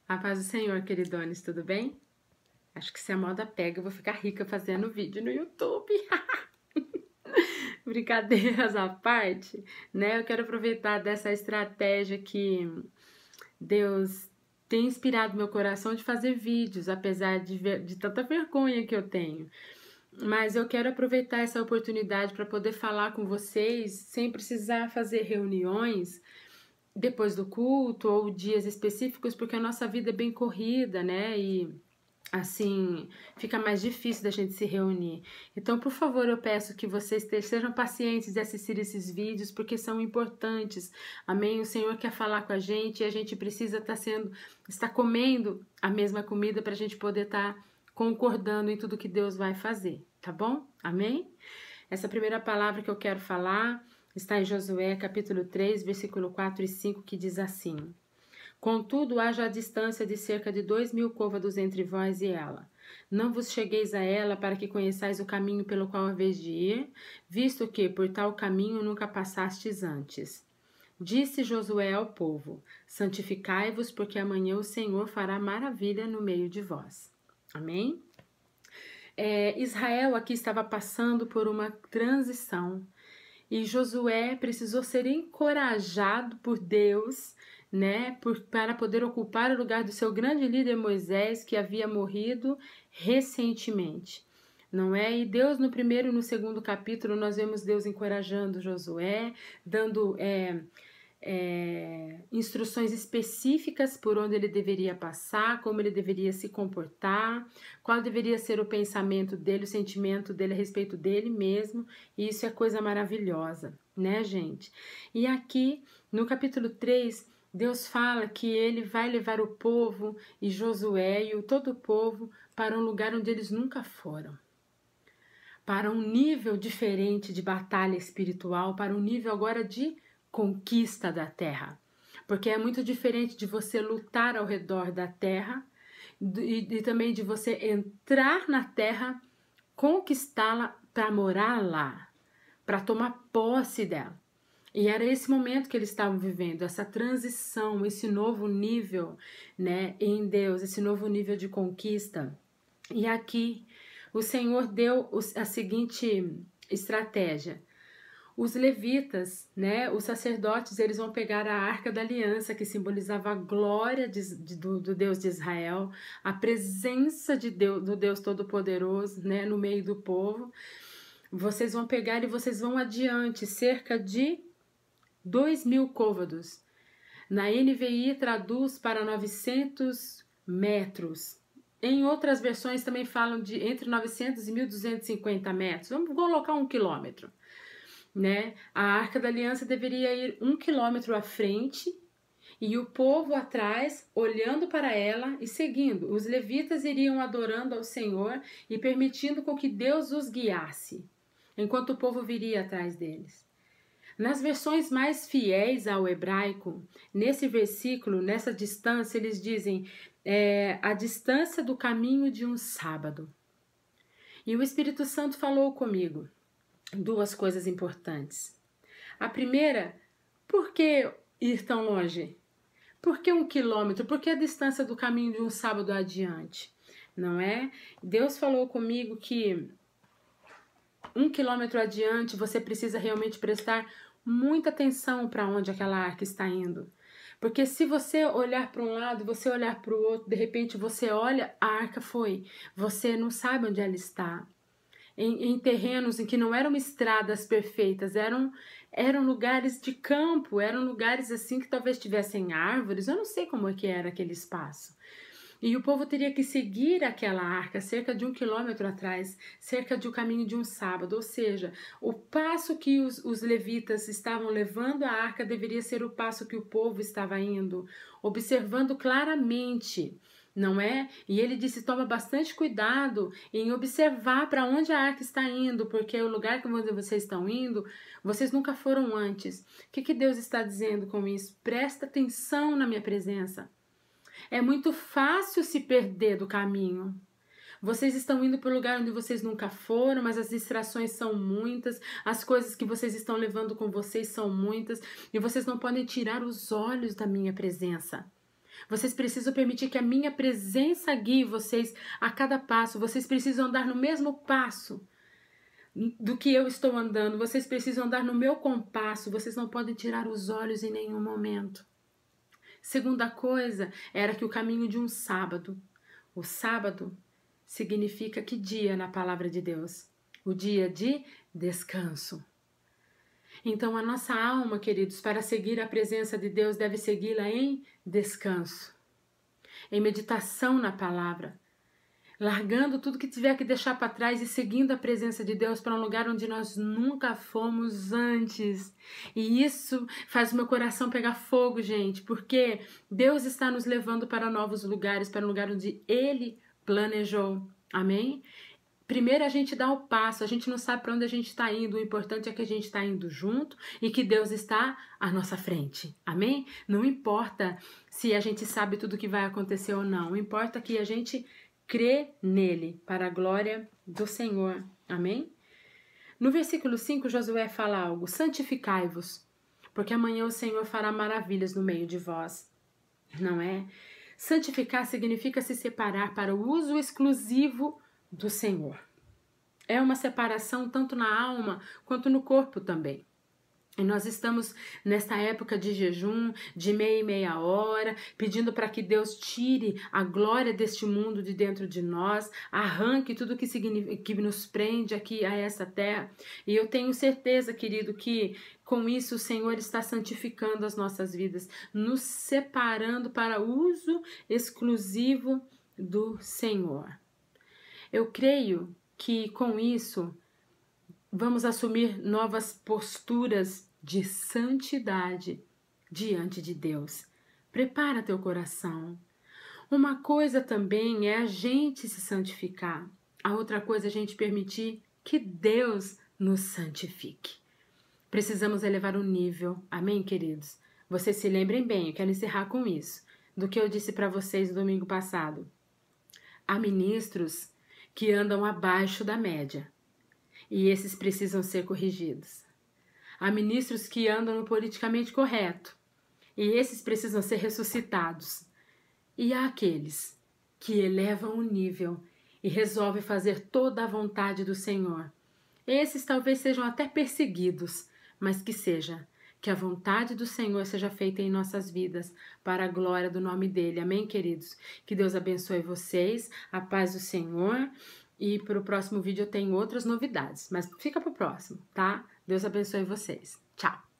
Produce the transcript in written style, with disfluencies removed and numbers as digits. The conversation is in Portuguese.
A paz do Senhor, queridones, tudo bem? Acho que se a moda pega, eu vou ficar rica fazendo vídeo no YouTube. Brincadeiras à parte, né? Eu quero aproveitar dessa estratégia que Deus tem inspirado meu coração de fazer vídeos, apesar de tanta vergonha que eu tenho. Mas eu quero aproveitar essa oportunidade para poder falar com vocês sem precisar fazer reuniões depois do culto ou dias específicos, porque a nossa vida é bem corrida, né? E assim, fica mais difícil da gente se reunir. Então, por favor, eu peço que vocês sejam pacientes de assistir esses vídeos, porque são importantes. Amém? O Senhor quer falar com a gente e a gente precisa estar comendo a mesma comida para a gente poder estar concordando em tudo que Deus vai fazer, tá bom? Amém? Essa primeira palavra que eu quero falar está em Josué, capítulo 3, versículo 4 e 5, que diz assim: Contudo, haja a distância de cerca de 2.000 côvados entre vós e ela. Não vos chegueis a ela para que conheçais o caminho pelo qual haveis de ir, visto que por tal caminho nunca passastes antes. Disse Josué ao povo: Santificai-vos, porque amanhã o Senhor fará maravilha no meio de vós. Amém? Israel aqui estava passando por uma transição e Josué precisou ser encorajado por Deus, né, para poder ocupar o lugar do seu grande líder Moisés, que havia morrido recentemente. Não é? E Deus, no primeiro e no segundo capítulo, nós vemos Deus encorajando Josué, dando instruções específicas por onde ele deveria passar, como ele deveria se comportar, qual deveria ser o pensamento dele, o sentimento dele a respeito dele mesmo, e isso é coisa maravilhosa, né, gente? E aqui, no capítulo 3, Deus fala que ele vai levar o povo e Josué e todo o povo para um lugar onde eles nunca foram, para um nível diferente de batalha espiritual, para um nível agora de conquista da terra. Porque é muito diferente de você lutar ao redor da terra e também de você entrar na terra, conquistá-la para morar lá, para tomar posse dela. E era esse momento que eles estavam vivendo, essa transição, esse novo nível, né, em Deus, esse novo nível de conquista. E aqui o Senhor deu a seguinte estratégia. Os levitas, né, os sacerdotes, eles vão pegar a Arca da Aliança, que simbolizava a glória do Deus de Israel, a presença de Deus, do Deus Todo-Poderoso, né, no meio do povo. Vocês vão pegar e vocês vão adiante, cerca de 2.000 côvados. Na NVI traduz para 900 metros. Em outras versões também falam de entre 900 e 1.250 metros. Vamos colocar 1 quilômetro. Né? A Arca da Aliança deveria ir 1 quilômetro à frente e o povo atrás, olhando para ela e seguindo. Os levitas iriam adorando ao Senhor e permitindo com que Deus os guiasse, enquanto o povo viria atrás deles. Nas versões mais fiéis ao hebraico, nesse versículo, nessa distância, eles dizem a distância do caminho de um sábado. E o Espírito Santo falou comigo duas coisas importantes. A primeira, por que ir tão longe? Por que 1 quilômetro? Por que a distância do caminho de um sábado adiante? Não é? Deus falou comigo que 1 quilômetro adiante você precisa realmente prestar muita atenção para onde aquela arca está indo. Porque se você olhar para um lado, você olhar para o outro, de repente você olha, a arca foi. Você não sabe onde ela está. Em terrenos em que não eram estradas perfeitas, eram lugares de campo, eram lugares assim que talvez tivessem árvores, eu não sei como é que era aquele espaço. E o povo teria que seguir aquela arca cerca de 1 quilômetro atrás, cerca do caminho de um sábado, ou seja, o passo que os levitas estavam levando a arca deveria ser o passo que o povo estava indo, observando claramente. Não é? E ele disse, toma bastante cuidado em observar para onde a arca está indo, porque o lugar que vocês estão indo, vocês nunca foram antes. O que Deus está dizendo com isso? Presta atenção na minha presença. É muito fácil se perder do caminho. Vocês estão indo para o lugar onde vocês nunca foram, mas as distrações são muitas, as coisas que vocês estão levando com vocês são muitas, e vocês não podem tirar os olhos da minha presença. Vocês precisam permitir que a minha presença guie vocês a cada passo. Vocês precisam andar no mesmo passo do que eu estou andando. Vocês precisam andar no meu compasso. Vocês não podem tirar os olhos em nenhum momento. Segunda coisa era que o caminho de um sábado. O sábado significa que dia na palavra de Deus? O dia de descanso. Então, a nossa alma, queridos, para seguir a presença de Deus, deve segui-la em descanso, em meditação na palavra, largando tudo que tiver que deixar para trás e seguindo a presença de Deus para um lugar onde nós nunca fomos antes. E isso faz o meu coração pegar fogo, gente, porque Deus está nos levando para novos lugares, para um lugar onde Ele planejou. Amém? Primeiro a gente dá o passo, a gente não sabe para onde a gente está indo, o importante é que a gente está indo junto e que Deus está à nossa frente, amém? Não importa se a gente sabe tudo que vai acontecer ou não, importa que a gente crê nele, para a glória do Senhor, amém? No versículo 5, Josué fala algo: santificai-vos, porque amanhã o Senhor fará maravilhas no meio de vós, não é? Santificar significa se separar para o uso exclusivo do Senhor. É uma separação tanto na alma quanto no corpo também. E nós estamos nesta época de jejum, de meia e meia hora, pedindo para que Deus tire a glória deste mundo de dentro de nós, arranque tudo que nos prende aqui a essa terra. E eu tenho certeza, querido, que com isso o Senhor está santificando as nossas vidas, nos separando para uso exclusivo do Senhor. Eu creio que com isso vamos assumir novas posturas de santidade diante de Deus. Prepara teu coração. Uma coisa também é a gente se santificar. A outra coisa é a gente permitir que Deus nos santifique. Precisamos elevar o nível. Amém, queridos? Vocês se lembrem bem, eu quero encerrar com isso, do que eu disse para vocês no domingo passado. Há ministros que andam abaixo da média. E esses precisam ser corrigidos. Há ministros que andam no politicamente correto. E esses precisam ser ressuscitados. E há aqueles que elevam o nível e resolvem fazer toda a vontade do Senhor. Esses talvez sejam até perseguidos, mas que a vontade do Senhor seja feita em nossas vidas, para a glória do nome dEle. Amém, queridos? Que Deus abençoe vocês, a paz do Senhor. E para o próximo vídeo eu tenho outras novidades, mas fica para o próximo, tá? Deus abençoe vocês. Tchau!